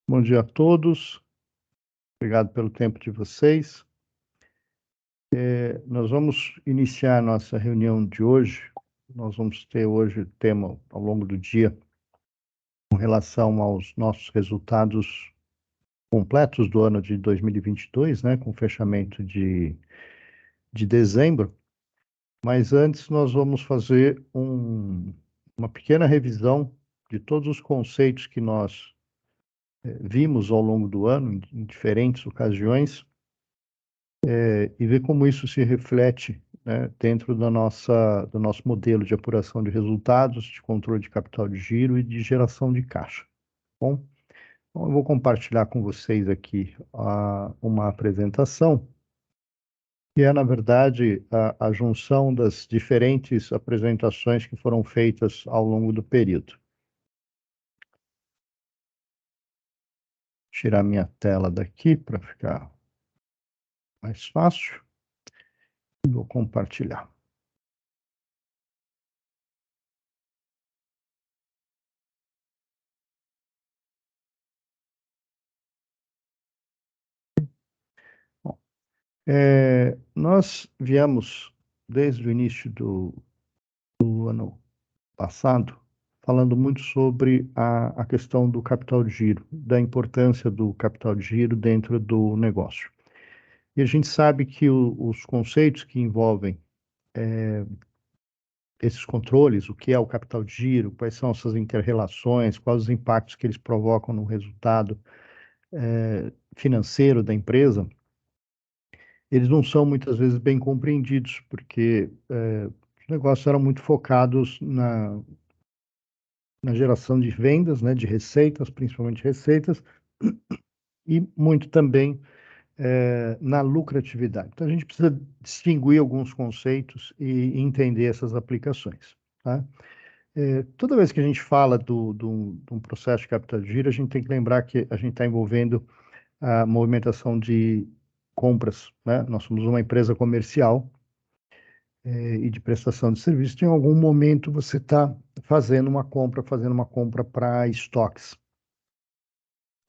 Bom dia a todos, obrigado pelo tempo de vocês. Nós vamos iniciar a nossa reunião de hoje. Nós vamos ter hoje o tema ao longo do dia com relação aos nossos resultados completos do ano de 2022, né, com fechamento de dezembro. Mas antes nós vamos fazer uma pequena revisão de todos os conceitos que nós vimos ao longo do ano, em diferentes ocasiões, e ver como isso se reflete, né, dentro do nosso modelo de apuração de resultados, de controle de capital de giro e de geração de caixa. Bom, então eu vou compartilhar com vocês aqui uma apresentação, que é, na verdade, a junção das diferentes apresentações que foram feitas ao longo do período. Tirar minha tela daqui para ficar mais fácil. E vou compartilhar. Bom, nós viemos, desde o início do ano passado, falando muito sobre a questão do capital de giro, da importância do capital de giro dentro do negócio. E a gente sabe que os conceitos que envolvem esses controles, o que é o capital de giro, quais são essas inter-relações, quais os impactos que eles provocam no resultado financeiro da empresa, eles não são muitas vezes bem compreendidos, porque os negócios eram muito focados na geração de vendas, né, de receitas, principalmente receitas, e muito também na lucratividade. Então, a gente precisa distinguir alguns conceitos e entender essas aplicações, tá? Toda vez que a gente fala de um processo de capital de giro, a gente tem que lembrar que a gente está envolvendo a movimentação de compras, né? Nós somos uma empresa comercial e de prestação de serviço. Em algum momento você está fazendo uma compra para estoques.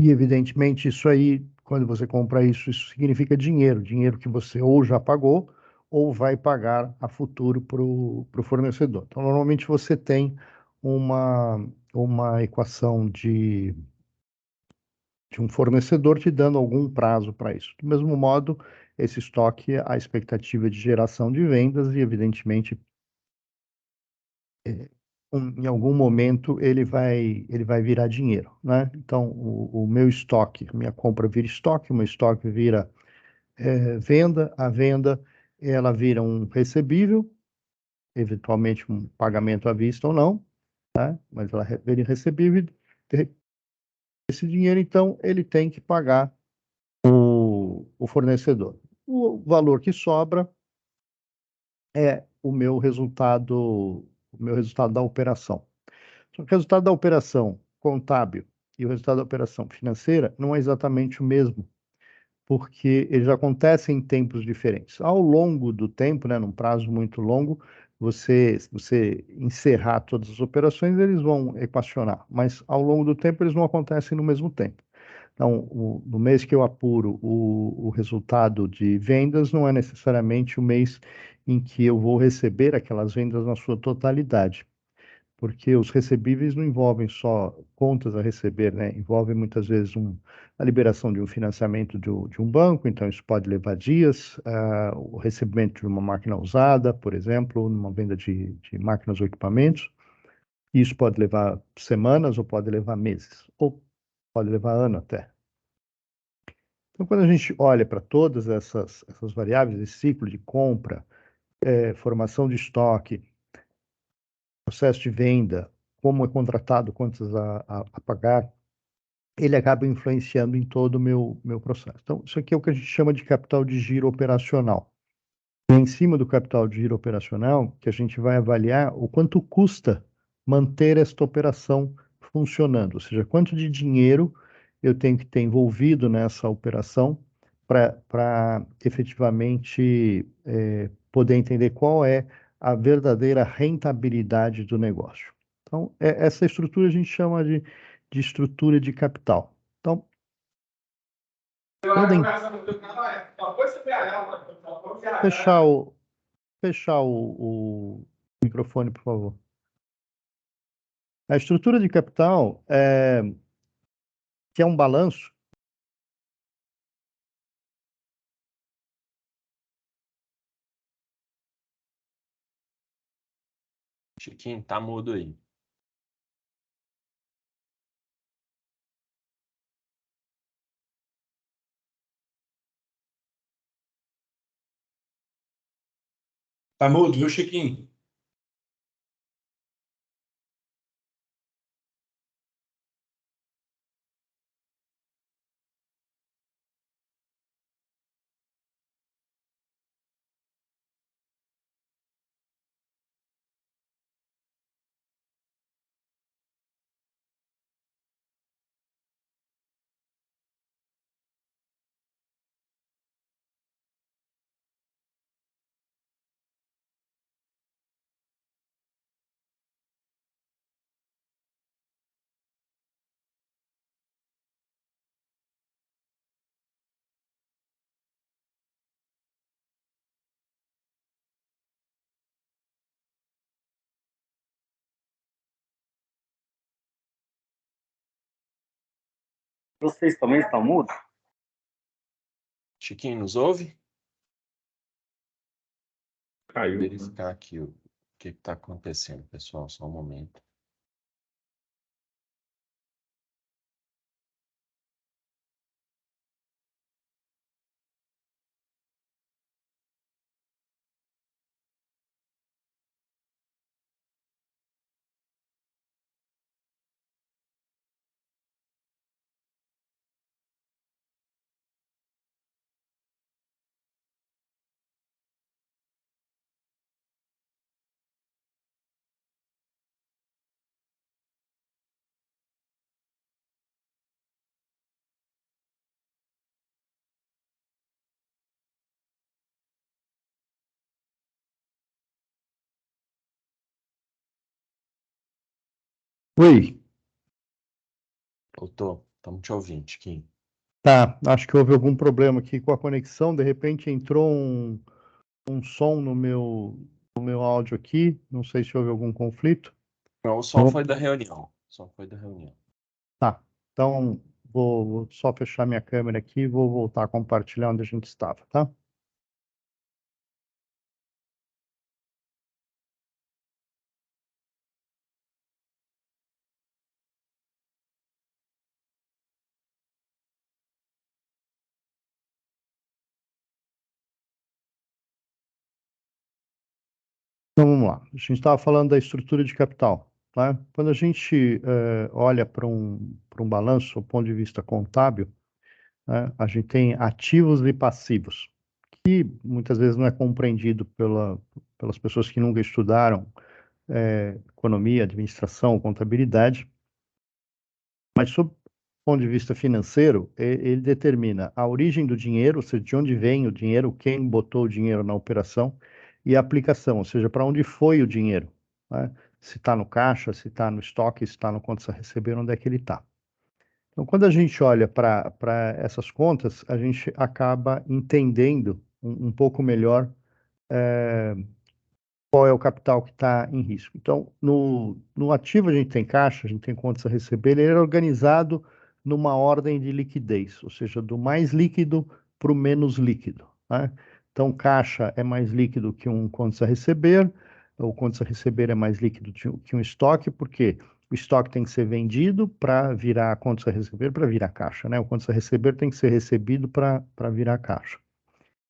E, evidentemente, isso aí, quando você compra isso, isso significa dinheiro, dinheiro que você ou já pagou ou vai pagar a futuro para o fornecedor. Então, normalmente você tem uma equação de um fornecedor te dando algum prazo para isso. Do mesmo modo, esse estoque, a expectativa de geração de vendas e, evidentemente, em algum momento ele vai virar dinheiro, né? Então, o meu estoque, minha compra vira estoque, o meu estoque vira venda, a venda ela vira um recebível, eventualmente um pagamento à vista ou não, tá? Mas ela vira recebível, esse dinheiro, então, ele tem que pagar o fornecedor. O valor que sobra é o meu resultado da operação. Só que o resultado da operação contábil e o resultado da operação financeira não é exatamente o mesmo, porque eles acontecem em tempos diferentes. Ao longo do tempo, né, num prazo muito longo, se você encerrar todas as operações, eles vão equacionar, mas ao longo do tempo eles não acontecem no mesmo tempo. Então, no mês que eu apuro o resultado de vendas, não é necessariamente o mês em que eu vou receber aquelas vendas na sua totalidade, porque os recebíveis não envolvem só contas a receber, né? Envolvem muitas vezes a liberação de um financiamento de um banco, então isso pode levar dias, o recebimento de uma máquina usada, por exemplo, numa venda de máquinas ou equipamentos, isso pode levar semanas ou pode levar meses, ou pode levar ano até. Então, quando a gente olha para todas essas variáveis, esse ciclo de compra, formação de estoque, processo de venda, como é contratado, quantas a pagar, ele acaba influenciando em todo o meu processo. Então, isso aqui é o que a gente chama de capital de giro operacional. É em cima do capital de giro operacional que a gente vai avaliar o quanto custa manter esta operação funcionando, ou seja, quanto de dinheiro eu tenho que ter envolvido nessa operação para efetivamente poder entender qual é a verdadeira rentabilidade do negócio. Então, essa estrutura a gente chama de estrutura de capital. Então, podem fechar o microfone, por favor. A estrutura de capital, que é um balanço, Chiquinho, tá mudo aí. Tá mudo, viu, Chiquinho? Vocês também estão mudos? Chiquinho, nos ouve? Vou Caiu. verificar aqui o que está acontecendo, pessoal. Só um momento. Oi, Voltou? Estamos te ouvindo, Chiquinho. tá, acho que houve algum problema aqui com a conexão, de repente entrou um som no meu áudio aqui, não sei se houve algum conflito. Não, o som foi da reunião. O som foi da reunião. Tá, então vou só fechar minha câmera aqui e vou voltar a compartilhar onde a gente estava, tá? Então vamos lá. A gente estava falando da estrutura de capital, tá? Quando a gente olha para um balanço, do ponto de vista contábil, né, a gente tem ativos e passivos, que muitas vezes não é compreendido pelas pessoas que nunca estudaram economia, administração, contabilidade, mas sob o ponto de vista financeiro, ele determina a origem do dinheiro, ou seja, de onde vem o dinheiro, quem botou o dinheiro na operação, e a aplicação, ou seja, para onde foi o dinheiro, né? Se está no caixa, se está no estoque, se está no contas a receber, onde é que ele está. Então, quando a gente olha para essas contas, a gente acaba entendendo um pouco melhor qual é o capital que está em risco. Então, no ativo a gente tem caixa, a gente tem contas a receber, ele é organizado numa ordem de liquidez, ou seja, do mais líquido para o menos líquido, né? Então, caixa é mais líquido que um contas a receber, o contas a receber é mais líquido que um estoque, porque o estoque tem que ser vendido para virar contas a receber, para virar caixa, né? O contas a receber tem que ser recebido para virar caixa.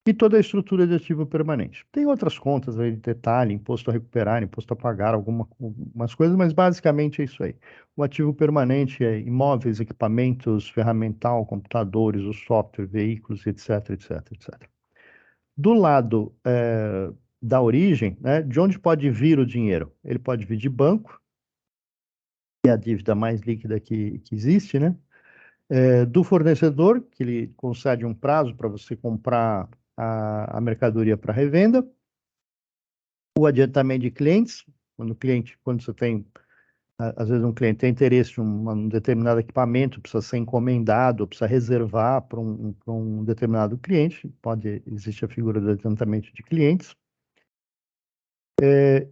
E toda a estrutura de ativo permanente. Tem outras contas aí de detalhe, imposto a recuperar, imposto a pagar, algumas coisas, mas basicamente é isso aí. O ativo permanente é imóveis, equipamentos, ferramental, computadores, o software, veículos, etc, etc, etc. Do lado da origem, né, de onde pode vir o dinheiro? Ele pode vir de banco, que é a dívida mais líquida que existe, né? Do fornecedor, que ele concede um prazo para você comprar a mercadoria para revenda, o adiantamento de clientes, quando você tem Às vezes um cliente tem interesse em um determinado equipamento, precisa ser encomendado, precisa reservar para um determinado cliente, existe a figura do adiantamento de clientes,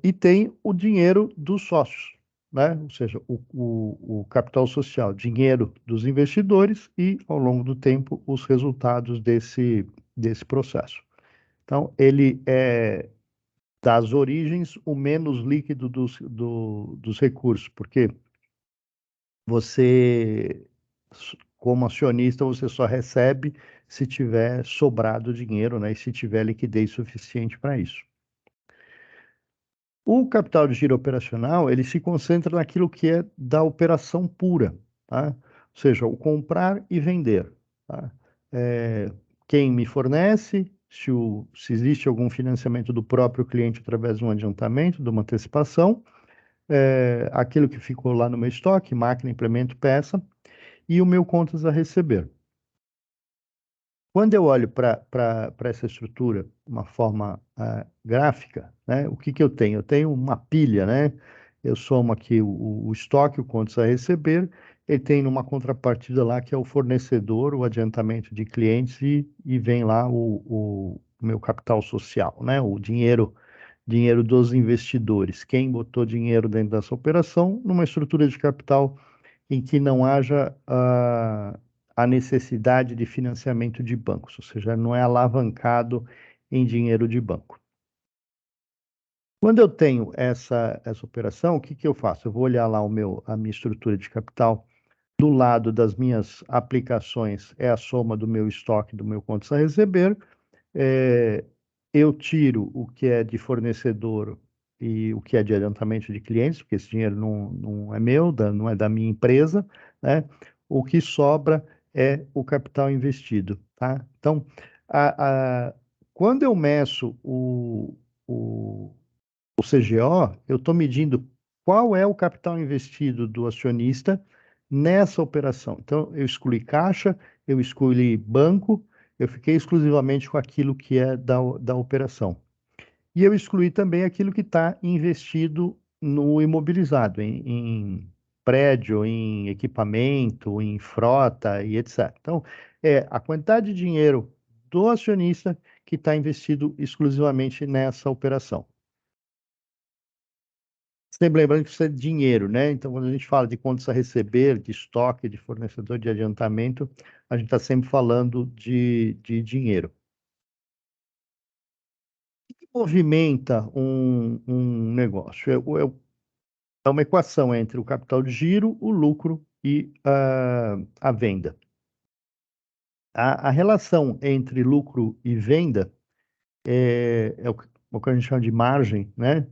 e tem o dinheiro dos sócios, né? Ou seja, o capital social, dinheiro dos investidores e, ao longo do tempo, os resultados desse processo. Então, ele é das origens o menos líquido dos recursos, porque você, como acionista, você só recebe se tiver sobrado dinheiro, né? E se tiver liquidez suficiente para isso. O capital de giro operacional, ele se concentra naquilo que é da operação pura, tá? Ou seja, o comprar e vender, tá? Quem me fornece, se existe algum financiamento do próprio cliente através de um adiantamento, de uma antecipação, aquilo que ficou lá no meu estoque, máquina, implemento, peça, e o meu contas a receber. Quando eu olho para essa estrutura de uma forma gráfica, né, o que que eu tenho? Eu tenho uma pilha, né? Eu somo aqui o estoque, o contas a receber, e tem uma contrapartida lá que é o fornecedor, o adiantamento de clientes, e vem lá o meu capital social, né? O dinheiro dos investidores. Quem botou dinheiro dentro dessa operação, numa estrutura de capital em que não haja a necessidade de financiamento de bancos, ou seja, não é alavancado em dinheiro de banco. Quando eu tenho essa operação, o que que eu faço? Eu vou olhar lá a minha estrutura de capital. Do lado das minhas aplicações é a soma do meu estoque, do meu contas a receber. Eu tiro o que é de fornecedor e o que é de adiantamento de clientes, porque esse dinheiro não é meu, não é da minha empresa, né? O que sobra é o capital investido, tá? Então, quando eu meço o CGO, eu estou medindo qual é o capital investido do acionista nessa operação. Então, eu excluí caixa, eu excluí banco, eu fiquei exclusivamente com aquilo que é da operação. E eu excluí também aquilo que está investido no imobilizado, em prédio, em equipamento, em frota e etc. Então, é a quantidade de dinheiro do acionista que está investido exclusivamente nessa operação. Sempre lembrando que isso é dinheiro, né? Então, quando a gente fala de contas a receber, de estoque, de fornecedor de adiantamento, a gente está sempre falando de dinheiro. O que movimenta um negócio? É uma equação entre o capital de giro, o lucro e a venda. A relação entre lucro e venda é o que a gente chama de margem, né?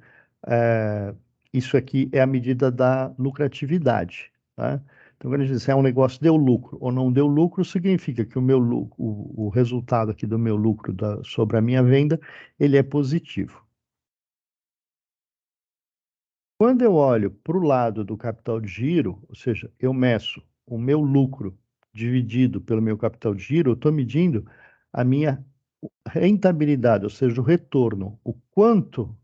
É, isso aqui é a medida da lucratividade, tá? Então, quando a gente diz um negócio deu lucro ou não deu lucro, significa que o meu lucro, o resultado aqui do meu lucro sobre a minha venda, ele é positivo. Quando eu olho para o lado do capital de giro, ou seja, eu meço o meu lucro dividido pelo meu capital de giro, eu estou medindo a minha rentabilidade, ou seja, o retorno, o quanto,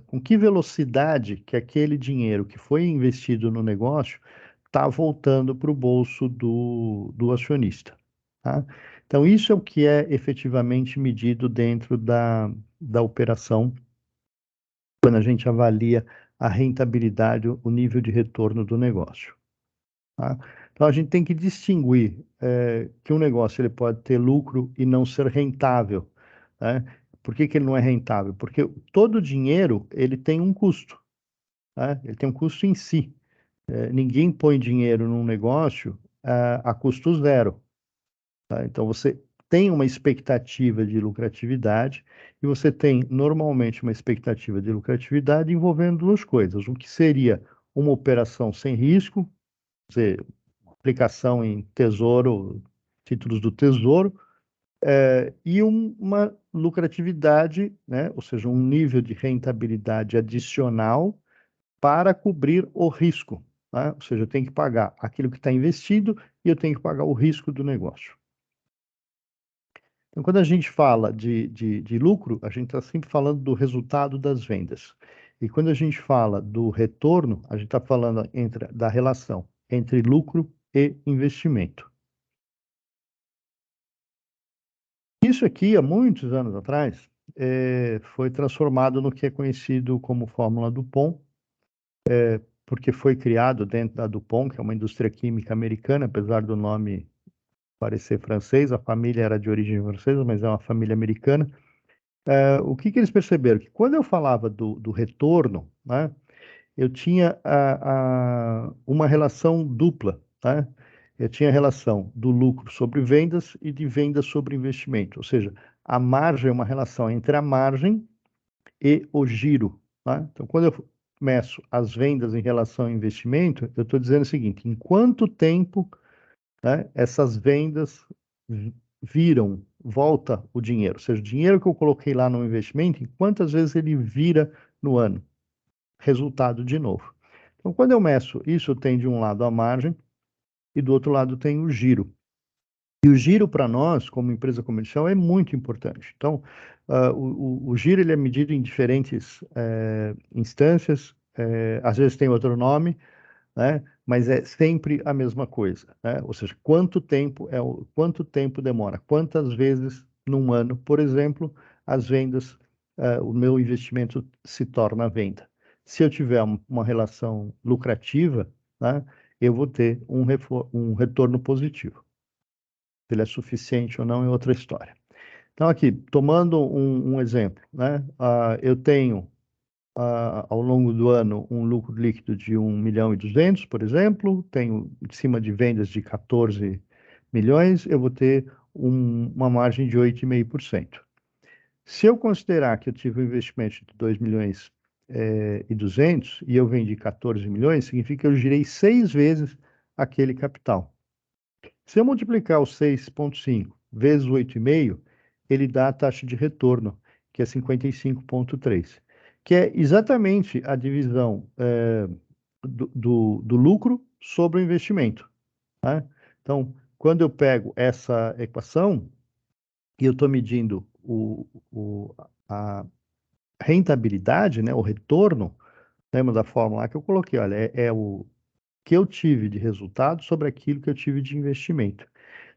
com que velocidade que aquele dinheiro que foi investido no negócio está voltando para o bolso do acionista, tá? Então, isso é o que é efetivamente medido dentro da operação, quando a gente avalia a rentabilidade, o nível de retorno do negócio, tá? Então, a gente tem que distinguir que um negócio ele pode ter lucro e não ser rentável, né? Por que que ele não é rentável? Porque todo dinheiro ele tem um custo, tá? Ele tem um custo em si. Ninguém põe dinheiro num negócio a custo zero, tá? Então, você tem uma expectativa de lucratividade e você tem normalmente uma expectativa de lucratividade envolvendo duas coisas. O que seria uma operação sem risco, dizer, aplicação em tesouro, títulos do tesouro, e uma lucratividade, né? Ou seja, um nível de rentabilidade adicional para cobrir o risco, né? Ou seja, eu tenho que pagar aquilo que está investido e eu tenho que pagar o risco do negócio. Então, quando a gente fala de lucro, a gente está sempre falando do resultado das vendas. E quando a gente fala do retorno, a gente está falando da relação entre lucro e investimento. Isso aqui, há muitos anos atrás, foi transformado no que é conhecido como Fórmula Dupont, porque foi criado dentro da Dupont, que é uma indústria química americana, apesar do nome parecer francês, a família era de origem francesa, mas é uma família americana. O que eles perceberam? Que quando eu falava do retorno, né, eu tinha uma relação dupla, né? Eu tinha a relação do lucro sobre vendas e de vendas sobre investimento, ou seja, a margem é uma relação entre a margem e o giro, tá? Então, quando eu meço as vendas em relação ao investimento, eu estou dizendo o seguinte: em quanto tempo, né, essas vendas volta o dinheiro, ou seja, o dinheiro que eu coloquei lá no investimento, em quantas vezes ele vira no ano, resultado de novo. Então, quando eu meço isso, tem de um lado a margem e do outro lado tem o giro. E o giro para nós, como empresa comercial, é muito importante. Então, o giro ele é medido em diferentes instâncias, às vezes tem outro nome, né? Mas é sempre a mesma coisa, né? Ou seja, quanto tempo demora, quantas vezes num ano, por exemplo, as vendas, o meu investimento se torna venda. Se eu tiver uma relação lucrativa, né, eu vou ter um retorno positivo. Se ele é suficiente ou não é outra história. Então, aqui, tomando um exemplo, né? Eu tenho, ao longo do ano, um lucro líquido de 1.200.000, por exemplo, tenho em cima de vendas de 14 milhões, eu vou ter uma margem de 8,5%. Se eu considerar que eu tive um investimento de 2.200.000 e eu vendi 14 milhões, significa que eu girei 6 vezes aquele capital. Se eu multiplicar o 6,5 vezes o 8,5, ele dá a taxa de retorno, que é 55,3, que é exatamente a divisão do lucro sobre o investimento, tá? Então, quando eu pego essa equação e eu estou medindo a rentabilidade, né, o retorno, lembra da fórmula lá que eu coloquei? Olha, é o que eu tive de resultado sobre aquilo que eu tive de investimento.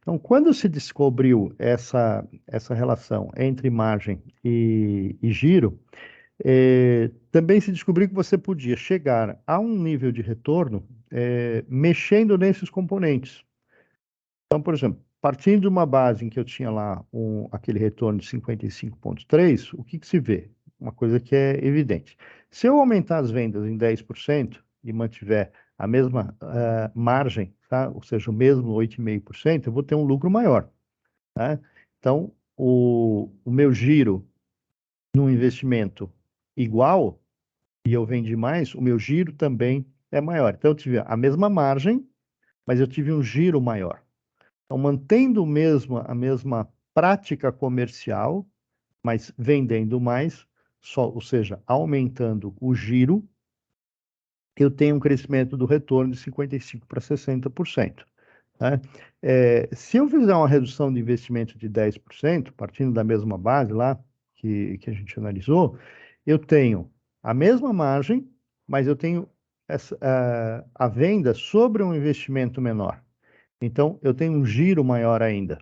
Então, quando se descobriu essa relação entre margem e giro, também se descobriu que você podia chegar a um nível de retorno mexendo nesses componentes. Então, por exemplo, partindo de uma base em que eu tinha lá aquele retorno de 55,3, o que se vê? Uma coisa que é evidente. Se eu aumentar as vendas em 10% e mantiver a mesma margem, tá? Ou seja, o mesmo 8,5%, eu vou ter um lucro maior, tá? Então, o meu giro no investimento igual, e eu vendi mais, o meu giro também é maior. Então, eu tive a mesma margem, mas eu tive um giro maior. Então, mantendo a mesma prática comercial, mas vendendo mais, ou seja, aumentando o giro, eu tenho um crescimento do retorno de 55% para 60%. Né? Se eu fizer uma redução de investimento de 10%, partindo da mesma base lá que a gente analisou, eu tenho a mesma margem, mas eu tenho a venda sobre um investimento menor. Então, eu tenho um giro maior ainda.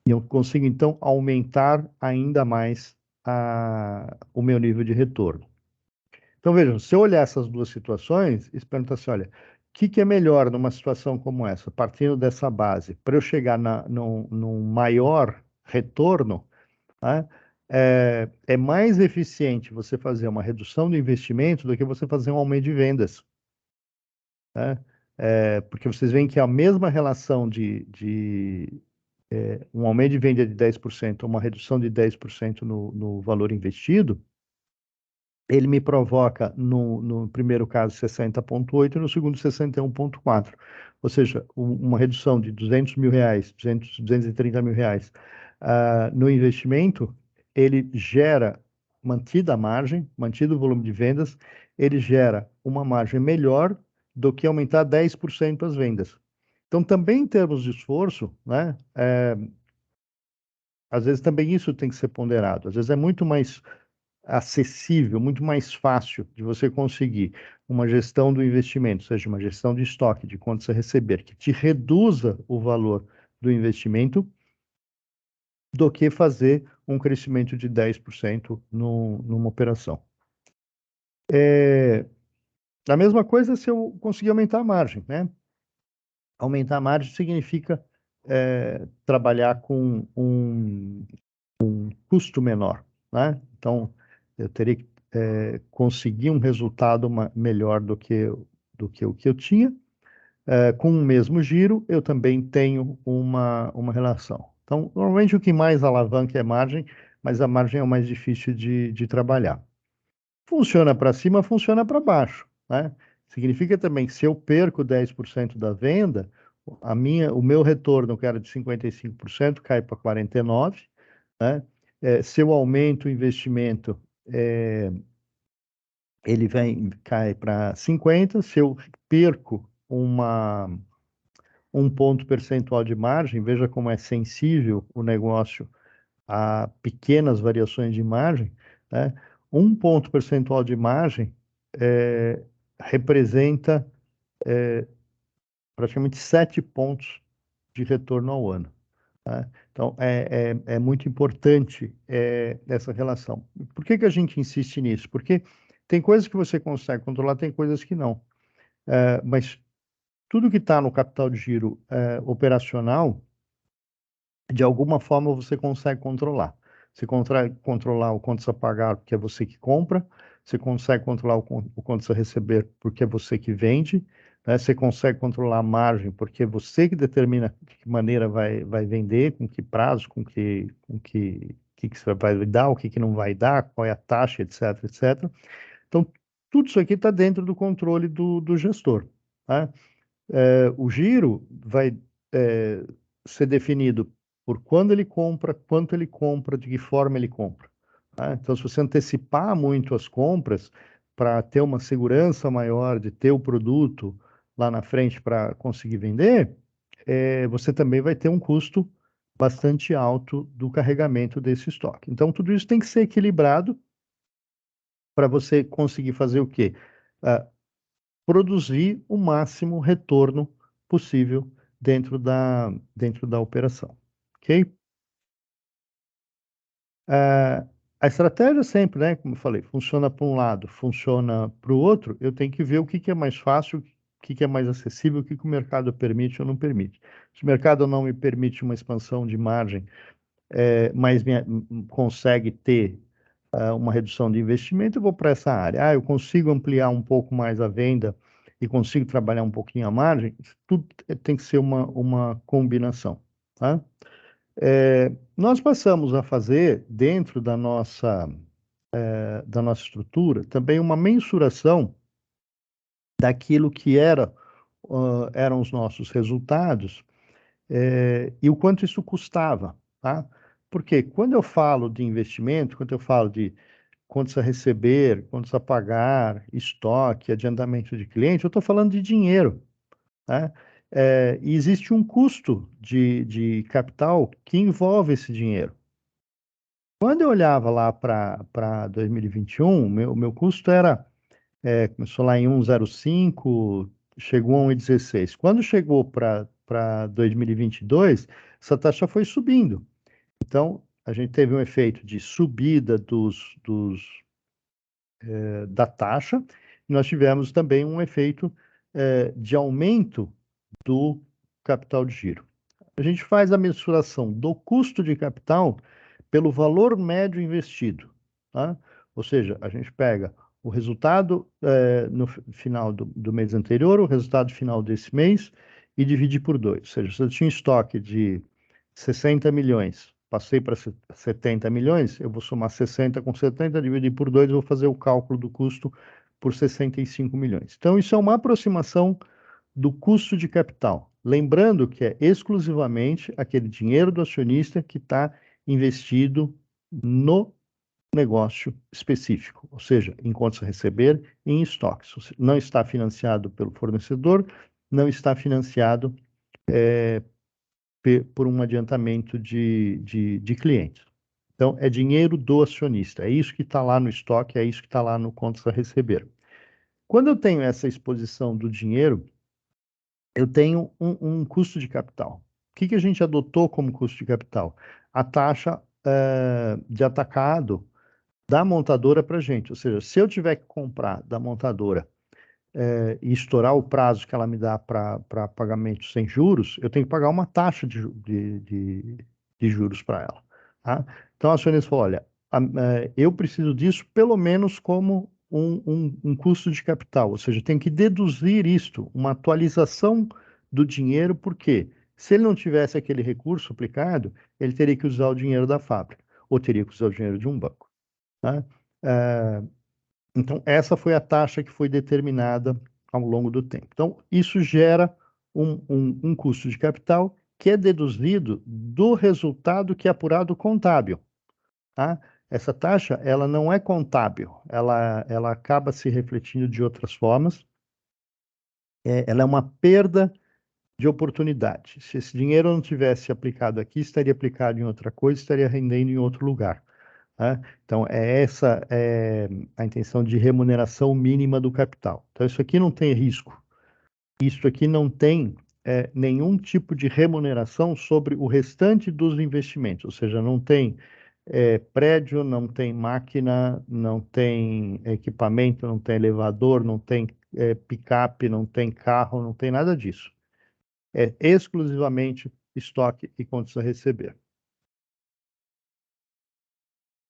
E eu consigo, então, aumentar ainda mais o meu nível de retorno. Então, vejam, se eu olhar essas duas situações e perguntar assim, olha, o que é melhor numa situação como essa, partindo dessa base, para eu chegar num maior retorno, né, é mais eficiente você fazer uma redução do investimento do que você fazer um aumento de vendas, né? Porque vocês veem que a mesma relação de um aumento de venda de 10%, uma redução de 10% no valor investido, ele me provoca, no primeiro caso, 60,8 e no segundo, 61,4. Ou seja, uma redução de 200 mil reais, 230 mil reais no investimento, ele gera, mantida a margem, mantido o volume de vendas, ele gera uma margem melhor do que aumentar 10% as vendas. Então, também em termos de esforço, né, às vezes também isso tem que ser ponderado. Às vezes é muito mais acessível, muito mais fácil de você conseguir uma gestão do investimento, ou seja, uma gestão de estoque, de contas a receber, que te reduza o valor do investimento, do que fazer um crescimento de 10% numa operação. A mesma coisa se eu conseguir aumentar a margem, né? Aumentar a margem significa trabalhar com um custo menor, né? Então, eu teria que conseguir um resultado melhor do que o que eu tinha. Com o mesmo giro, eu também tenho uma relação. Então, normalmente o que mais alavanca é margem, mas a margem é o mais difícil de trabalhar. Funciona para cima, funciona para baixo, né? Significa também que se eu perco 10% da venda, o meu retorno, que era de 55%, cai para 49%, né? Se eu aumento o investimento, ele cai para 50%. Se eu perco um ponto percentual de margem, veja como é sensível o negócio a pequenas variações de margem, né? Um ponto percentual de margem representa praticamente 7 pontos de retorno ao ano, tá? Então, é muito importante essa relação. Por que que a gente insiste nisso? Porque tem coisas que você consegue controlar, tem coisas que não. Mas tudo que está no capital de giro operacional, de alguma forma você consegue controlar. Você consegue controlar o contas a pagar, porque é você que compra. Você consegue controlar o contas a receber, porque é você que vende, né? Você consegue controlar a margem, porque é você que determina de que maneira vai vender, com que prazo, que você vai dar, o que não vai dar, qual é a taxa, etc, etc. Então, tudo isso aqui está dentro do controle do gestor, tá? O giro vai ser definido por quando ele compra, quanto ele compra, de que forma ele compra, tá? Então, se você antecipar muito as compras para ter uma segurança maior de ter o produto lá na frente para conseguir vender, você também vai ter um custo bastante alto do carregamento desse estoque. Então, tudo isso tem que ser equilibrado para você conseguir fazer o quê? Produzir o máximo retorno possível dentro da operação, ok? A estratégia sempre, né, como eu falei, funciona para um lado, funciona para o outro. Eu tenho que ver o que que é mais fácil, o que que é mais acessível, o que que o mercado permite ou não permite. Se o mercado não me permite uma expansão de margem, mas consegue ter uma redução de investimento, eu vou para essa área. Eu consigo ampliar um pouco mais a venda e consigo trabalhar um pouquinho a margem. Tudo tem que ser uma combinação, tá? Nós passamos a fazer, dentro da nossa estrutura, também uma mensuração daquilo que eram os nossos resultados, e o quanto isso custava, tá? Porque quando eu falo de investimento, quando eu falo de contas a receber, contas a pagar, estoque, adiantamento de cliente, eu estou falando de dinheiro, tá? E existe um custo de capital que envolve esse dinheiro. Quando eu olhava lá para 2021, meu custo começou lá em 1,05, chegou a 1,16. Quando chegou para 2022, essa taxa foi subindo. Então, a gente teve um efeito de subida da taxa, e nós tivemos também um efeito de aumento do capital de giro. A gente faz a mensuração do custo de capital pelo valor médio investido, tá? Ou seja, a gente pega o resultado no final do mês anterior, o resultado final desse mês, e divide por 2. Ou seja, se eu tinha um estoque de 60 milhões, passei para 70 milhões, eu vou somar 60 com 70, dividir por 2, eu vou fazer o cálculo do custo por 65 milhões. Então, isso é uma aproximação do custo de capital. Lembrando que é exclusivamente aquele dinheiro do acionista que está investido no negócio específico, ou seja, em contas a receber e em estoques. Não está financiado pelo fornecedor, não está financiado por um adiantamento de clientes. Então, é dinheiro do acionista. É isso que está lá no estoque, é isso que está lá no contas a receber. Quando eu tenho essa exposição do dinheiro, eu tenho um custo de capital. O que a gente adotou como custo de capital? A taxa de atacado da montadora para a gente. Ou seja, se eu tiver que comprar da montadora e estourar o prazo que ela me dá para pagamento sem juros, eu tenho que pagar uma taxa de juros para ela. Tá? Então a acionista falou, olha, eu preciso disso pelo menos como um custo de capital, ou seja, tem que deduzir isto, uma atualização do dinheiro, porque se ele não tivesse aquele recurso aplicado, ele teria que usar o dinheiro da fábrica, ou teria que usar o dinheiro de um banco. Tá? Então, essa foi a taxa que foi determinada ao longo do tempo. Então, isso gera um custo de capital que é deduzido do resultado que é apurado contábil. Tá? Essa taxa, ela não é contábil, ela acaba se refletindo de outras formas. Ela é uma perda de oportunidade. Se esse dinheiro não tivesse aplicado aqui, estaria aplicado em outra coisa, estaria rendendo em outro lugar. Tá? Então, essa a intenção de remuneração mínima do capital. Então, isso aqui não tem risco. Isso aqui não tem nenhum tipo de remuneração sobre o restante dos investimentos, ou seja, não tem prédio, não tem máquina, não tem equipamento, não tem elevador, não tem picape, não tem carro, não tem nada disso. É exclusivamente estoque e contas a receber.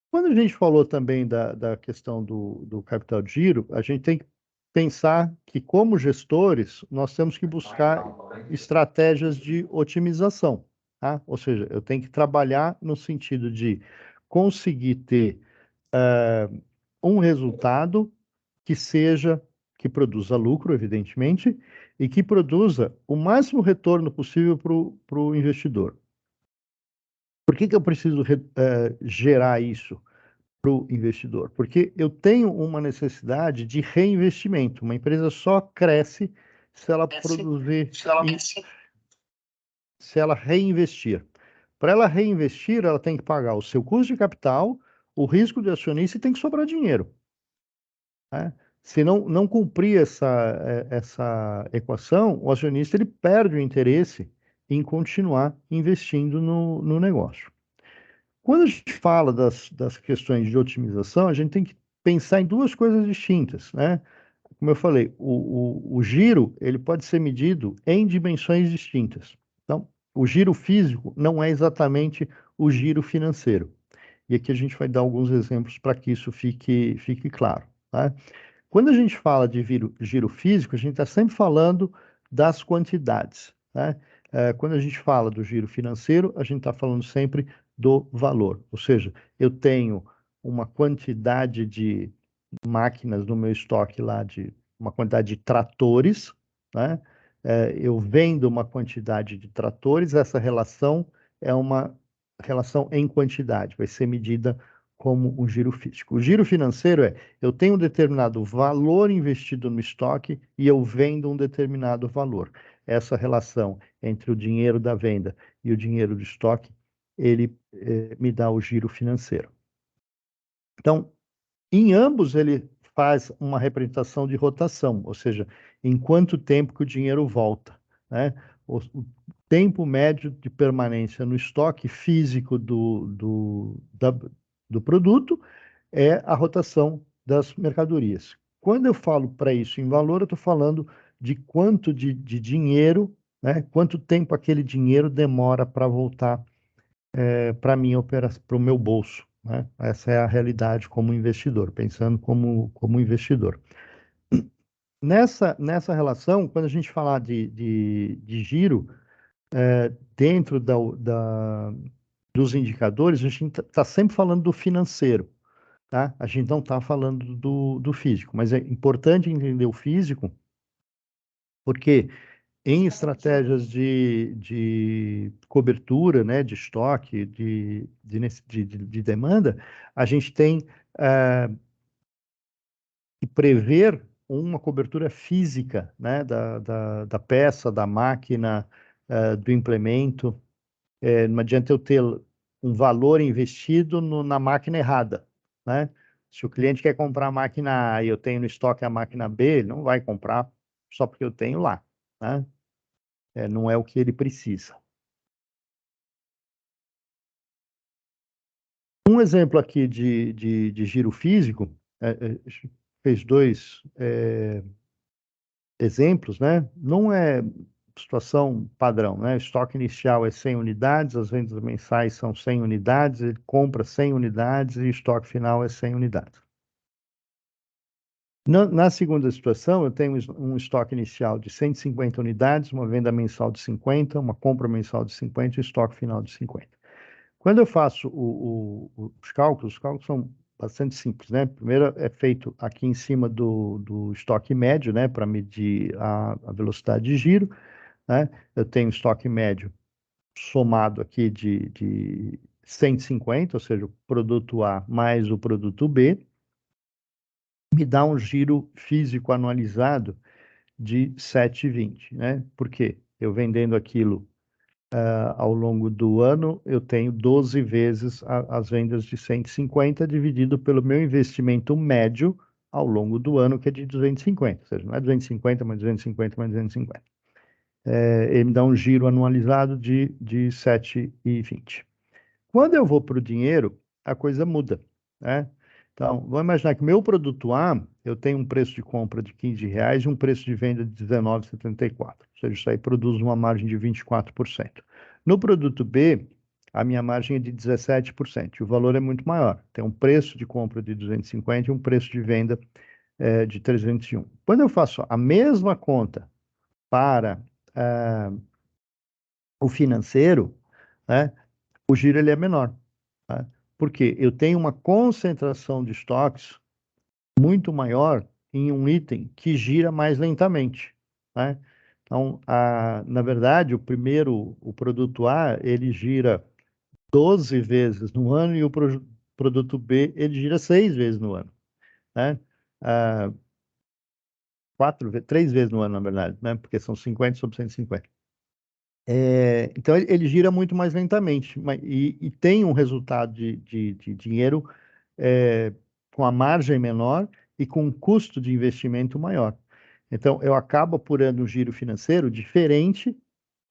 Quando a gente falou também da questão do capital de giro, a gente tem que pensar que, como gestores, nós temos que buscar estratégias de otimização, tá? Ou seja, eu tenho que trabalhar no sentido de conseguir ter um resultado que produza lucro, evidentemente, e que produza o máximo retorno possível para o investidor. Por que eu preciso gerar isso para o investidor? Porque eu tenho uma necessidade de reinvestimento. Uma empresa só cresce se ela produzir, se ela reinvestir. Para ela reinvestir, ela tem que pagar o seu custo de capital, o risco de acionista e tem que sobrar dinheiro. Né? Se não cumprir essa equação, o acionista ele perde o interesse em continuar investindo no negócio. Quando a gente fala das questões de otimização, a gente tem que pensar em duas coisas distintas, né? Como eu falei, o giro ele pode ser medido em dimensões distintas. Então, o giro físico não é exatamente o giro financeiro. E aqui a gente vai dar alguns exemplos para que isso fique claro, tá? Quando a gente fala de giro físico, a gente está sempre falando das quantidades, né? Quando a gente fala do giro financeiro, a gente está falando sempre do valor. Ou seja, eu tenho uma quantidade de máquinas no meu estoque lá, de uma quantidade de tratores, né? Eu vendo uma quantidade de tratores, essa relação é uma relação em quantidade, vai ser medida como um giro físico. O giro financeiro eu tenho um determinado valor investido no estoque e eu vendo um determinado valor. Essa relação entre o dinheiro da venda e o dinheiro do estoque, ele me dá o giro financeiro. Então, em ambos ele faz uma representação de rotação, ou seja, em quanto tempo que o dinheiro volta, né? O tempo médio de permanência no estoque físico do produto é a rotação das mercadorias. Quando eu falo para isso em valor, eu estou falando de quanto de dinheiro, né? Quanto tempo aquele dinheiro demora para voltar para mim, para o meu bolso, né? Essa é a realidade como investidor, pensando como investidor. Nessa relação, quando a gente falar de giro, dentro dos indicadores, a gente está sempre falando do financeiro, tá? A gente não está falando do físico, mas é importante entender o físico, porque em estratégias de cobertura, né, de estoque, de demanda, a gente tem que prever uma cobertura física, né, da peça, da máquina, do implemento. Não adianta eu ter um valor investido na máquina errada, né? Se o cliente quer comprar a máquina A e eu tenho no estoque a máquina B, ele não vai comprar só porque eu tenho lá, né? Não é o que ele precisa. Um exemplo aqui de giro físico, fez dois exemplos, né? Não é situação padrão, né? O estoque inicial é 100 unidades, as vendas mensais são 100 unidades, ele compra 100 unidades e o estoque final é 100 unidades. Na segunda situação, eu tenho um estoque inicial de 150 unidades, uma venda mensal de 50, uma compra mensal de 50 e o estoque final de 50. Quando eu faço os cálculos são bastante simples, né? Primeiro é feito aqui em cima do estoque médio, né? Para medir a velocidade de giro, né? Eu tenho estoque médio somado aqui de 150, ou seja, o produto A mais o produto B, me dá um giro físico anualizado de 7,20, né? Por quê? Eu vendendo aquilo ao longo do ano, eu tenho 12 vezes as vendas de 150 dividido pelo meu investimento médio ao longo do ano, que é de 250. Ou seja, não é 250, mas 250, mais 250. Ele me dá um giro anualizado de 7,20. Quando eu vou para o dinheiro, a coisa muda, né? Então, vamos imaginar que meu produto A, eu tenho um preço de compra de R$ 15 e um preço de venda de R$ 19,74. Ou seja, isso aí produz uma margem de 24%. No produto B, a minha margem é de 17%, e o valor é muito maior. Tem um preço de compra de 250 e um preço de venda de 301. Quando eu faço a mesma conta para o financeiro, né, o giro ele é menor, tá? Porque eu tenho uma concentração de estoques muito maior em um item que gira mais lentamente, né? Então, na verdade, o produto A, ele gira 12 vezes no ano e o produto B, ele gira 6 vezes no ano, né? Ah, 3 vezes no ano, na verdade, né? Porque são 50 sobre 150. Então, ele gira muito mais lentamente, e tem um resultado de dinheiro com a margem menor e com um custo de investimento maior. Então, eu acabo apurando um giro financeiro diferente,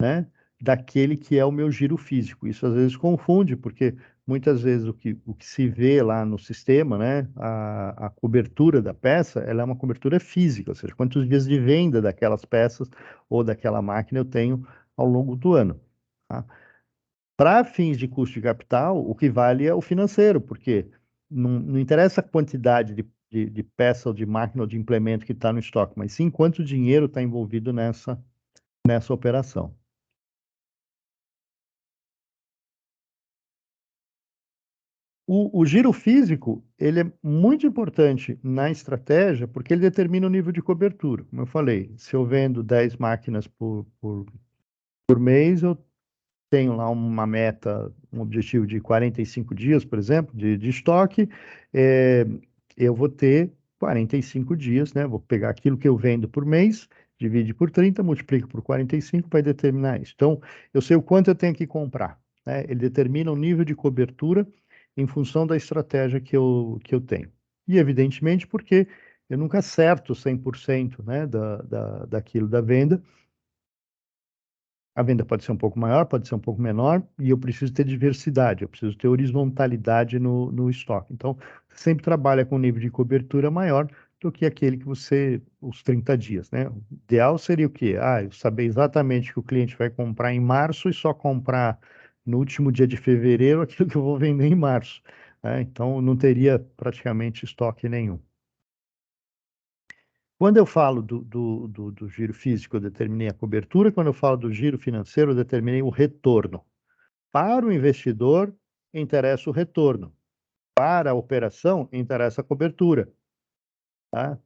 né, daquele que é o meu giro físico. Isso às vezes confunde, porque muitas vezes o que se vê lá no sistema, né, a cobertura da peça, ela é uma cobertura física, ou seja, quantos dias de venda daquelas peças ou daquela máquina eu tenho ao longo do ano. Tá? Para fins de custo de capital, o que vale é o financeiro, porque não interessa a quantidade de peça ou de máquina ou de implemento que está no estoque, mas sim quanto dinheiro está envolvido nessa operação. O giro físico, ele é muito importante na estratégia, porque ele determina o nível de cobertura. Como eu falei, se eu vendo 10 máquinas por mês, eu tenho lá uma meta, um objetivo de 45 dias, por exemplo, de estoque, é, eu vou ter 45 dias, né? Vou pegar aquilo que eu vendo por mês, divide por 30, multiplica por 45 para determinar isso. Então, eu sei o quanto eu tenho que comprar, né? Ele determina o nível de cobertura em função da estratégia que eu tenho. E, evidentemente, porque eu nunca acerto 100%, né, daquilo da venda. A venda pode ser um pouco maior, pode ser um pouco menor, e eu preciso ter diversidade, eu preciso ter horizontalidade no estoque. Então, você sempre trabalha com um nível de cobertura maior do que aquele que os 30 dias, né? O ideal seria o quê? Eu saber exatamente o que o cliente vai comprar em março e só comprar no último dia de fevereiro aquilo que eu vou vender em março, né? Então, não teria praticamente estoque nenhum. Quando eu falo do giro físico, eu determinei a cobertura. Quando eu falo do giro financeiro, eu determinei o retorno. Para o investidor, interessa o retorno. Para a operação, interessa a cobertura, tá?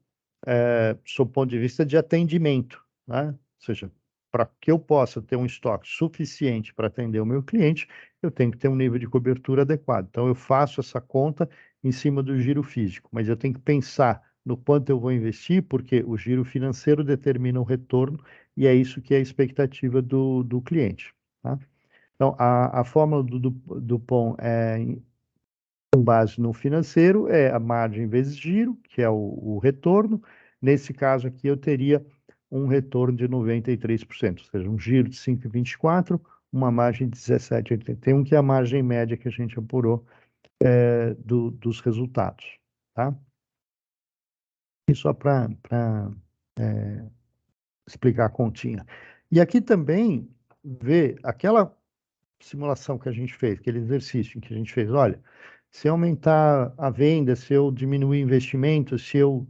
Sob o ponto de vista de atendimento, né? Ou seja, para que eu possa ter um estoque suficiente para atender o meu cliente, eu tenho que ter um nível de cobertura adequado. Então, eu faço essa conta em cima do giro físico, mas eu tenho que pensar no quanto eu vou investir, porque o giro financeiro determina o retorno e é isso que é a expectativa do cliente, tá? Então, a fórmula do Dupont com base no financeiro é a margem vezes giro, que é o retorno. Nesse caso aqui, eu teria um retorno de 93%, ou seja, um giro de 5,24, uma margem de 17,81, que é a margem média que a gente apurou dos resultados, tá? E só para explicar a continha. E aqui também ver aquela simulação que a gente fez, aquele exercício que a gente fez. Olha, se eu aumentar a venda, se eu diminuir o investimento, se eu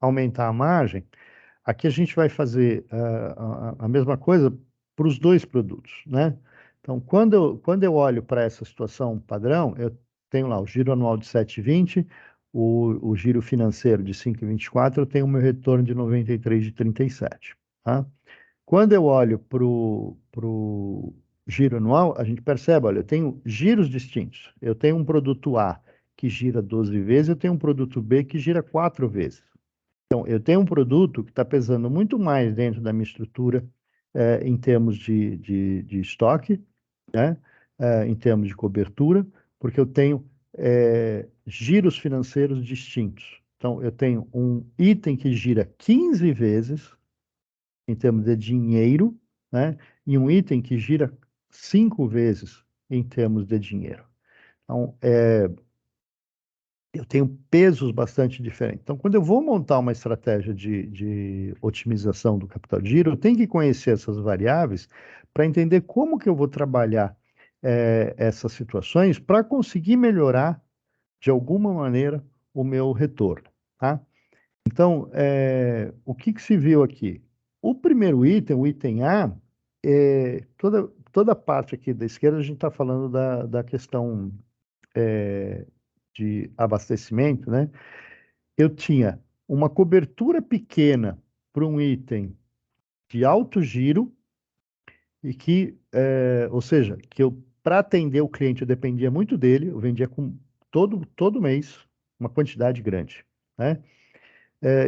aumentar a margem, aqui a gente vai fazer a mesma coisa para os dois produtos, né? Então, quando eu olho para essa situação padrão, eu tenho lá o giro anual de 7,20, o giro financeiro de 5,24, eu tenho o meu retorno de 93 de 37, tá? Quando eu olho para o giro anual, a gente percebe, olha, eu tenho giros distintos. Eu tenho um produto A que gira 12 vezes, eu tenho um produto B que gira 4 vezes. Então, eu tenho um produto que está pesando muito mais dentro da minha estrutura em termos de estoque, né? Em termos de cobertura, porque eu tenho giros financeiros distintos. Então, eu tenho um item que gira 15 vezes, em termos de dinheiro, né? E um item que gira 5 vezes em termos de dinheiro. Então, eu tenho pesos bastante diferentes. Então, quando eu vou montar uma estratégia de otimização do capital de giro, eu tenho que conhecer essas variáveis para entender como que eu vou trabalhar essas situações para conseguir melhorar, de alguma maneira, o meu retorno, tá? Então, o que que se viu aqui? O primeiro item, o item A, toda a parte aqui da esquerda, a gente está falando da questão de abastecimento, né? Eu tinha uma cobertura pequena para um item de alto giro e que, ou seja, que eu, para atender o cliente, eu dependia muito dele, eu vendia todo mês uma quantidade grande, né?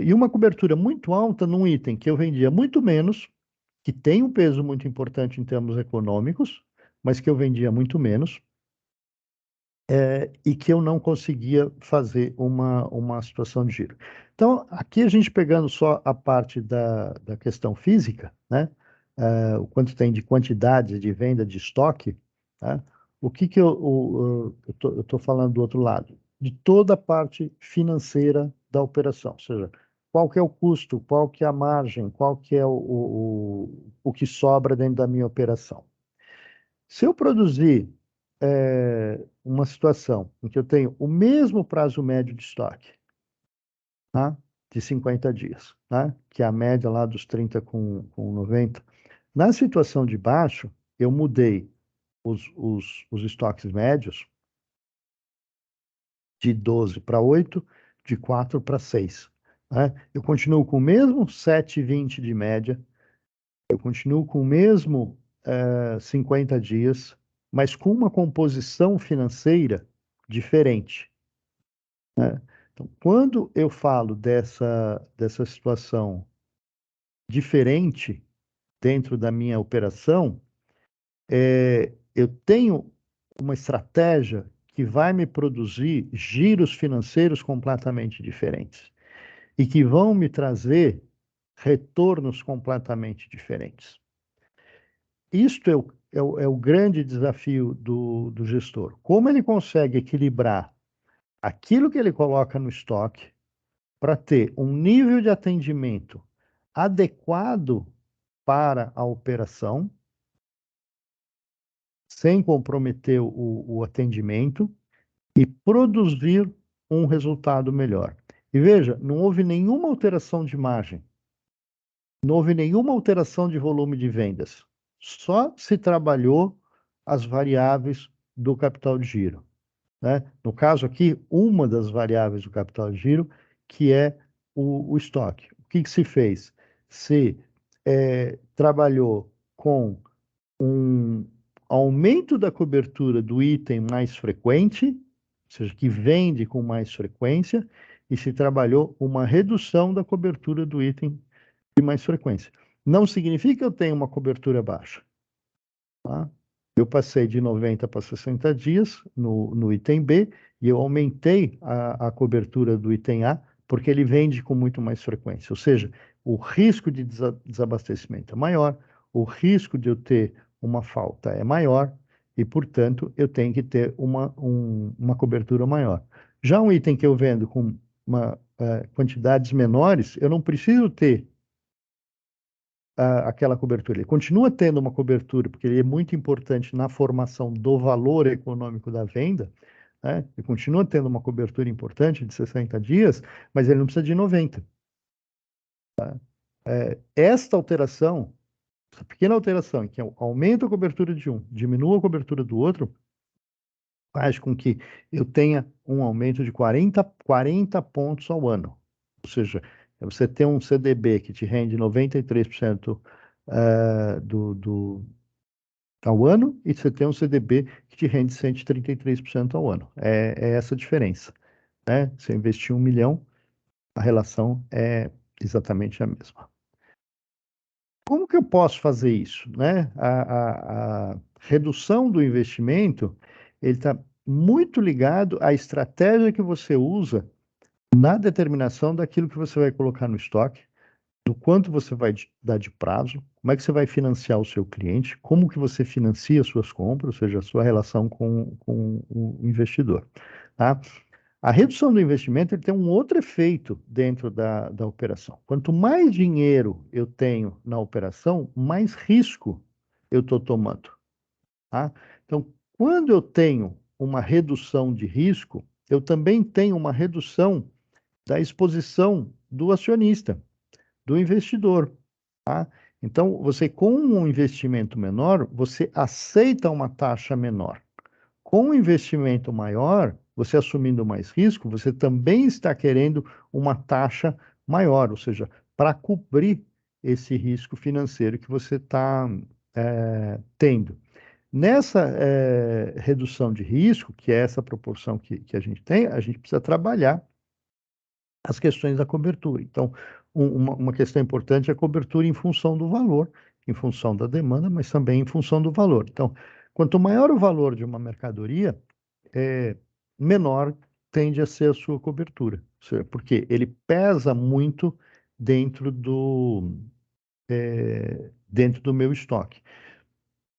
E uma cobertura muito alta num item que eu vendia muito menos, que tem um peso muito importante em termos econômicos, mas que eu vendia muito menos, e que eu não conseguia fazer uma situação de giro. Então, aqui a gente pegando só a parte da questão física, né? O quanto tem de quantidade de venda de estoque, tá? O que que eu tô falando do outro lado? De toda a parte financeira da operação, ou seja, qual que é o custo, qual que é a margem, qual que é o que sobra dentro da minha operação. Se eu produzir uma situação em que eu tenho o mesmo prazo médio de estoque, tá? De 50 dias, tá? Que é a média lá dos 30 com 90. Na situação de baixo, eu mudei os estoques médios de 12 para 8, de 4 para 6. Né? Eu continuo com o mesmo 7,20 de média, eu continuo com o mesmo 50 dias, mas com uma composição financeira diferente, né? Então, quando eu falo dessa situação diferente dentro da minha operação, eu tenho uma estratégia que vai me produzir giros financeiros completamente diferentes e que vão me trazer retornos completamente diferentes. Isto é o grande desafio do gestor. Como ele consegue equilibrar aquilo que ele coloca no estoque para ter um nível de atendimento adequado para a operação, sem comprometer o atendimento e produzir um resultado melhor. E veja, não houve nenhuma alteração de margem, não houve nenhuma alteração de volume de vendas, só se trabalhou as variáveis do capital de giro, né? No caso aqui, uma das variáveis do capital de giro, que é o estoque. O que que se fez? Se trabalhou com um aumento da cobertura do item mais frequente, ou seja, que vende com mais frequência, e se trabalhou uma redução da cobertura do item de mais frequência. Não significa que eu tenho uma cobertura baixa. Tá? Eu passei de 90 para 60 dias no item B e eu aumentei a cobertura do item A porque ele vende com muito mais frequência. Ou seja, o risco de desabastecimento é maior, o risco de eu ter uma falta é maior e, portanto, eu tenho que ter uma cobertura maior. Já um item que eu vendo com quantidades menores, eu não preciso ter aquela cobertura. Ele continua tendo uma cobertura, porque ele é muito importante na formação do valor econômico da venda, né? Ele continua tendo uma cobertura importante de 60 dias, mas ele não precisa de 90. Esta alteração, essa pequena alteração, em que aumenta a cobertura de um, diminua a cobertura do outro, faz com que eu tenha um aumento de 40 pontos ao ano. Ou seja, você tem um CDB que te rende 93% ao ano e você tem um CDB que te rende 133% ao ano. É essa a diferença, né? Se eu investir 1 milhão, a relação é exatamente a mesma. Como que eu posso fazer isso, né? A redução do investimento, ele está muito ligado à estratégia que você usa na determinação daquilo que você vai colocar no estoque, do quanto você vai dar de prazo, como é que você vai financiar o seu cliente, como que você financia suas compras, ou seja, a sua relação com o investidor, tá? A redução do investimento ele tem um outro efeito dentro da operação. Quanto mais dinheiro eu tenho na operação, mais risco eu estou tomando, tá? Então, quando eu tenho uma redução de risco, eu também tenho uma redução da exposição do acionista, do investidor, tá? Então, você com um investimento menor, você aceita uma taxa menor. Com um investimento maior, você assumindo mais risco, você também está querendo uma taxa maior, ou seja, para cobrir esse risco financeiro que você está tendo. Nessa redução de risco, que é essa proporção que a gente tem, a gente precisa trabalhar as questões da cobertura. Então, uma questão importante é a cobertura em função do valor, em função da demanda, mas também em função do valor. Então, quanto maior o valor de uma mercadoria, menor tende a ser a sua cobertura. Ou seja, porque ele pesa muito dentro dentro do meu estoque.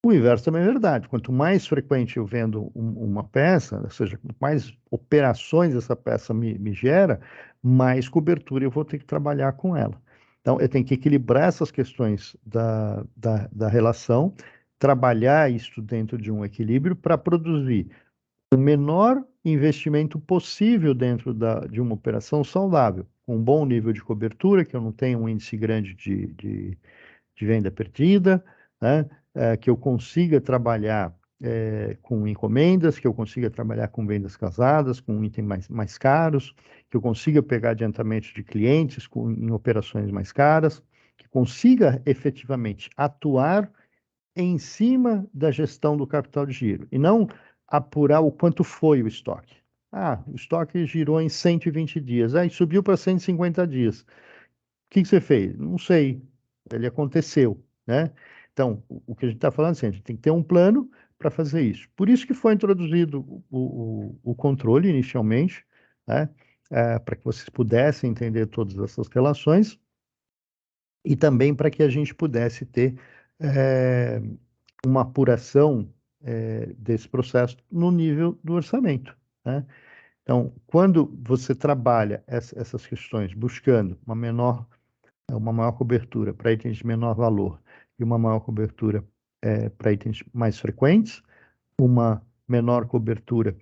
O inverso também é verdade. Quanto mais frequente eu vendo uma peça, ou seja, mais operações essa peça me gera, mais cobertura eu vou ter que trabalhar com ela. Então, eu tenho que equilibrar essas questões da relação, trabalhar isso dentro de um equilíbrio para produzir o menor investimento possível dentro de uma operação saudável, com um bom nível de cobertura, que eu não tenha um índice grande de venda perdida, né? Que eu consiga trabalhar com encomendas, que eu consiga trabalhar com vendas casadas, com itens mais caros, que eu consiga pegar adiantamento de clientes em operações mais caras, que consiga efetivamente atuar em cima da gestão do capital de giro e não apurar o quanto foi o estoque. Ah, o estoque girou em 120 dias, aí subiu para 150 dias. O que você fez? Não sei. Ele aconteceu, né? Então, o que a gente está falando assim, a gente tem que ter um plano para fazer isso. Por isso que foi introduzido o controle inicialmente, né? Para que vocês pudessem entender todas essas relações e também para que a gente pudesse ter eh, uma apuração desse processo no nível do orçamento, né? Então, quando você trabalha essas questões buscando uma maior cobertura para itens de menor valor e uma maior cobertura para itens mais frequentes, uma menor cobertura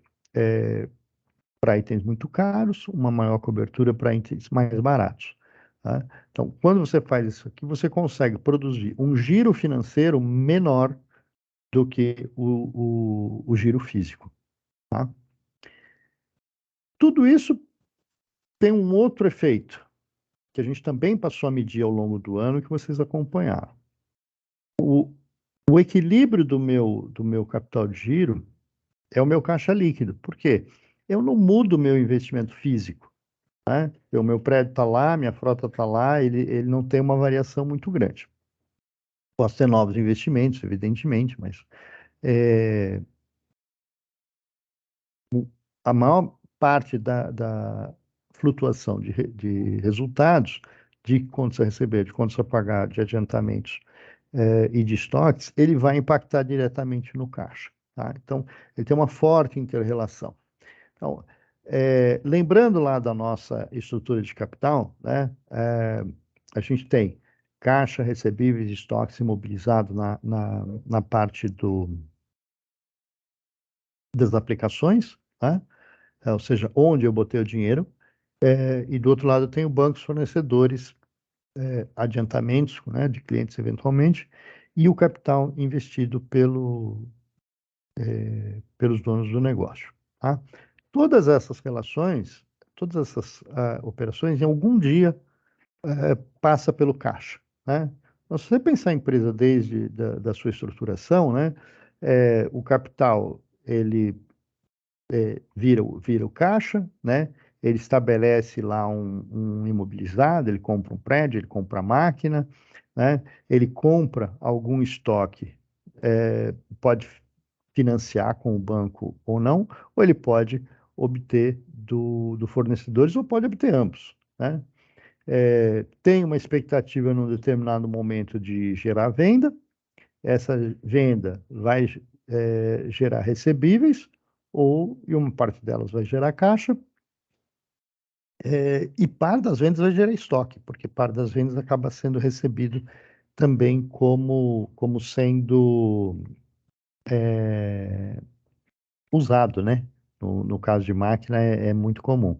para itens muito caros, uma maior cobertura para itens mais baratos, tá? Então, quando você faz isso aqui, você consegue produzir um giro financeiro menor do que o giro físico, tá? Tudo isso tem um outro efeito, que a gente também passou a medir ao longo do ano, que vocês acompanharam. O equilíbrio do meu capital de giro é o meu caixa líquido. Por quê? Eu não mudo o meu investimento físico, né? O meu prédio está lá, minha frota está lá, ele não tem uma variação muito grande. Posso ter novos investimentos, evidentemente, mas a maior parte da flutuação de resultados, de contas a receber, de contas a pagar, de adiantamentos e de estoques, ele vai impactar diretamente no caixa, tá? Então, ele tem uma forte inter-relação. Então, lembrando lá da nossa estrutura de capital, né, a gente tem caixa, recebíveis, estoques imobilizados na parte das aplicações, né? Ou seja, onde eu botei o dinheiro, e do outro lado eu tenho bancos fornecedores, adiantamentos, né, de clientes eventualmente, e o capital investido pelos donos do negócio, tá? Todas essas relações, todas essas operações, em algum dia passa pelo caixa, né? Então, se você pensar em empresa desde da sua estruturação, né, o capital ele vira o caixa, né? Ele estabelece lá um imobilizado, ele compra um prédio, ele compra a máquina, né? Ele compra algum estoque, pode financiar com o banco ou não, ou ele pode obter do fornecedores ou pode obter ambos, né? Tem uma expectativa num determinado momento de gerar venda, essa venda vai gerar recebíveis, e uma parte delas vai gerar caixa, e parte das vendas vai gerar estoque, porque parte das vendas acaba sendo recebido também como sendo usado, né? No caso de máquina é muito comum.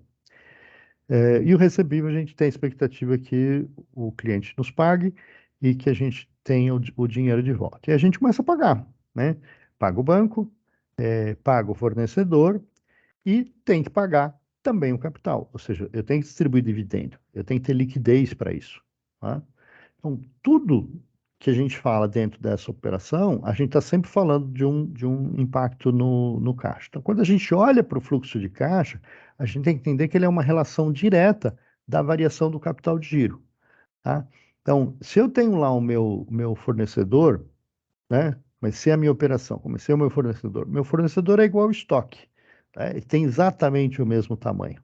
E o recebível, a gente tem a expectativa que o cliente nos pague e que a gente tenha o dinheiro de volta. E a gente começa a pagar, né? Paga o banco, paga o fornecedor e tem que pagar também o capital. Ou seja, eu tenho que distribuir dividendo, eu tenho que ter liquidez para isso, tá? Então, tudo que a gente fala dentro dessa operação, a gente está sempre falando de um impacto no caixa. Então, quando a gente olha para o fluxo de caixa, a gente tem que entender que ele é uma relação direta da variação do capital de giro, tá? Então, se eu tenho lá o meu fornecedor, né? Comecei a minha operação, comecei o meu fornecedor é igual ao estoque, tá? Ele tem exatamente o mesmo tamanho.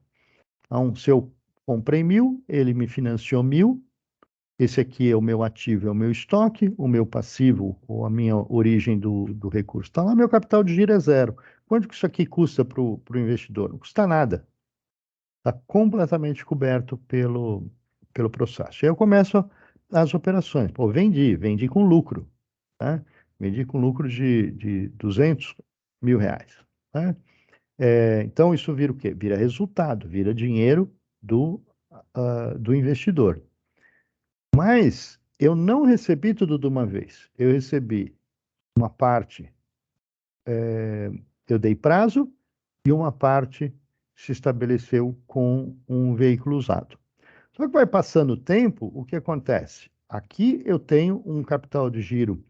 Então, se eu comprei 1.000, ele me financiou 1.000, esse aqui é o meu ativo, é o meu estoque, o meu passivo, ou a minha origem do recurso. Está lá, meu capital de giro é zero. Quanto que isso aqui custa para o investidor? Não custa nada. Está completamente coberto pelo processo. E aí eu começo as operações. Pô, vendi com lucro, né? Vendi com lucro de 200 mil reais, né? Então, isso vira o quê? Vira resultado, vira dinheiro do investidor. Mas eu não recebi tudo de uma vez. Eu recebi uma parte, eu dei prazo, e uma parte se estabeleceu com um veículo usado. Só que vai passando o tempo, o que acontece? Aqui eu tenho um capital de giro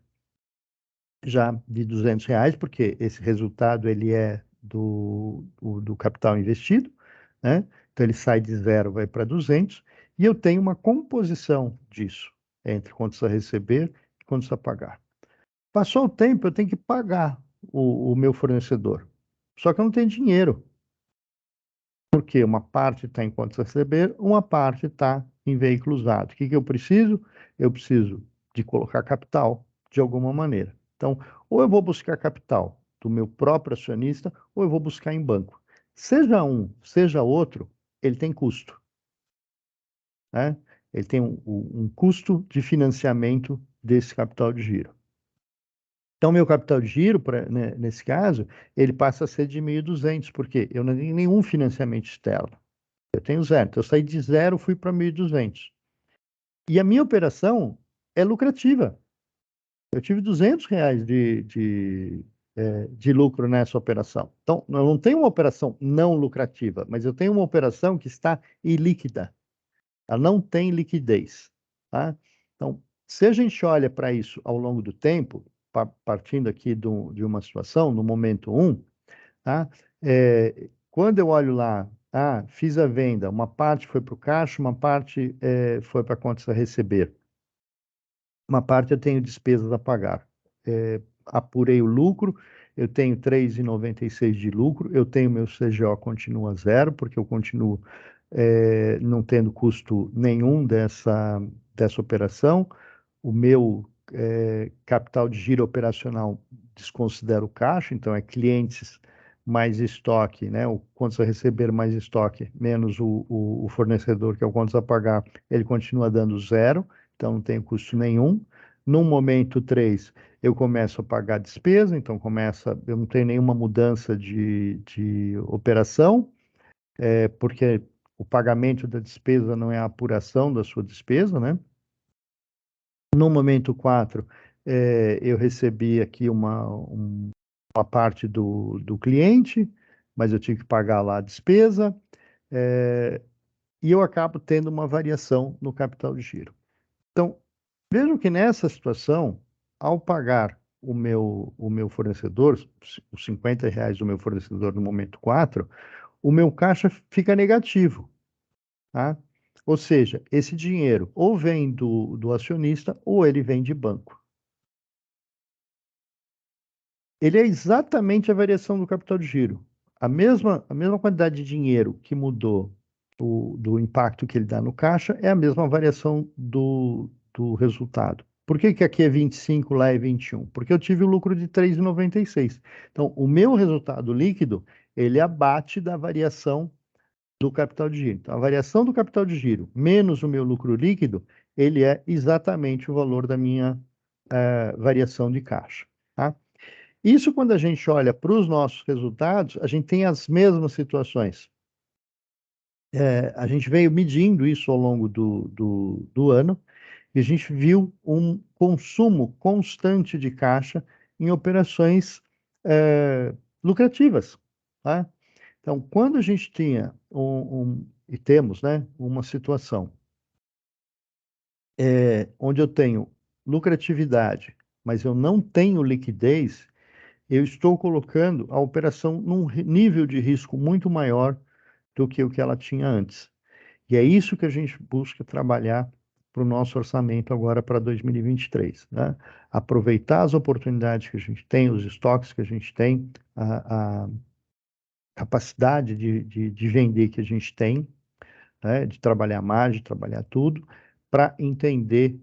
já de 200 reais, porque esse resultado ele é do capital investido, né? Então ele sai de zero, vai para 200, e eu tenho uma composição disso, entre contas a receber e contas a pagar. Passou o tempo, eu tenho que pagar o meu fornecedor. Só que eu não tenho dinheiro, porque uma parte está em contas a receber, uma parte está em veículo usado. O que eu preciso? Eu preciso de colocar capital de alguma maneira. Então, ou eu vou buscar capital do meu próprio acionista, ou eu vou buscar em banco. Seja um, seja outro, ele tem custo, né? Ele tem um custo de financiamento desse capital de giro. Então, meu capital de giro, né, nesse caso, ele passa a ser de 1.200, porque eu não tenho nenhum financiamento externo. Eu tenho zero. Então, eu saí de zero, fui para 1.200. E a minha operação é lucrativa. Eu tive 200 reais de lucro nessa operação. Então, eu não tenho uma operação não lucrativa, mas eu tenho uma operação que está ilíquida. Ela não tem liquidez, tá? Então, se a gente olha para isso ao longo do tempo, partindo aqui de uma situação, no momento 1, tá? Quando eu olho lá, fiz a venda, uma parte foi para o caixa, uma parte foi para contas a receber. uma parte eu tenho despesas a pagar. Apurei o lucro, eu tenho 3,96 de lucro, eu tenho meu CGO continua zero, porque eu continuo não tendo custo nenhum dessa operação. O meu capital de giro operacional desconsidera o caixa, então é clientes mais estoque, né? O quantos a receber mais estoque, menos o fornecedor, que é o quantos a pagar, ele continua dando zero, então não tem custo nenhum. No momento 3, eu começo a pagar despesa, então eu não tenho nenhuma mudança de operação, porque o pagamento da despesa não é a apuração da sua despesa, né? No momento 4, eu recebi aqui uma parte do cliente, mas eu tive que pagar lá a despesa, e eu acabo tendo uma variação no capital de giro. Então, vejam que nessa situação, ao pagar o meu fornecedor, os R$ 50 do meu fornecedor no momento 4, o meu caixa fica negativo, tá? Ou seja, esse dinheiro ou vem do acionista ou ele vem de banco. Ele é exatamente a variação do capital de giro. A mesma quantidade de dinheiro que mudou do impacto que ele dá no caixa é a mesma variação do resultado. Por que aqui é 25, lá é 21? Porque eu tive o lucro de 3,96. Então, o meu resultado líquido, ele abate da variação do capital de giro. Então, a variação do capital de giro menos o meu lucro líquido, ele é exatamente o valor da minha variação de caixa, tá? Isso, quando a gente olha para os nossos resultados, a gente tem as mesmas situações. A gente veio medindo isso ao longo do ano e a gente viu um consumo constante de caixa em operações lucrativas, tá? Então, quando a gente tinha e temos, né, uma situação onde eu tenho lucratividade, mas eu não tenho liquidez, eu estou colocando a operação num nível de risco muito maior do que o que ela tinha antes. E é isso que a gente busca trabalhar para o nosso orçamento agora para 2023, né? Aproveitar as oportunidades que a gente tem, os estoques que a gente tem, a capacidade de vender que a gente tem, né? De trabalhar margem, de trabalhar tudo, para entender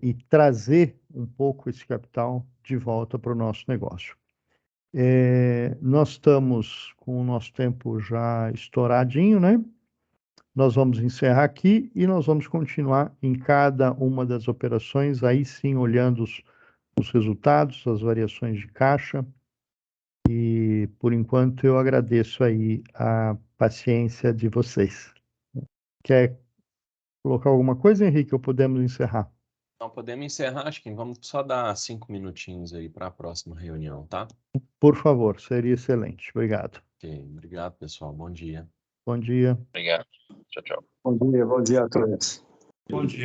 e trazer um pouco esse capital de volta para o nosso negócio. Nós estamos com o nosso tempo já estouradinho, né? Nós vamos encerrar aqui e nós vamos continuar em cada uma das operações, aí sim olhando os resultados, as variações de caixa. E por enquanto eu agradeço aí a paciência de vocês. Quer colocar alguma coisa, Henrique, ou podemos encerrar? Então, podemos encerrar, acho que vamos só dar 5 minutinhos aí para a próxima reunião, tá? Por favor, seria excelente. Obrigado. Ok, obrigado, pessoal. Bom dia. Bom dia. Obrigado. Tchau, tchau. Bom dia a todos. Bom dia.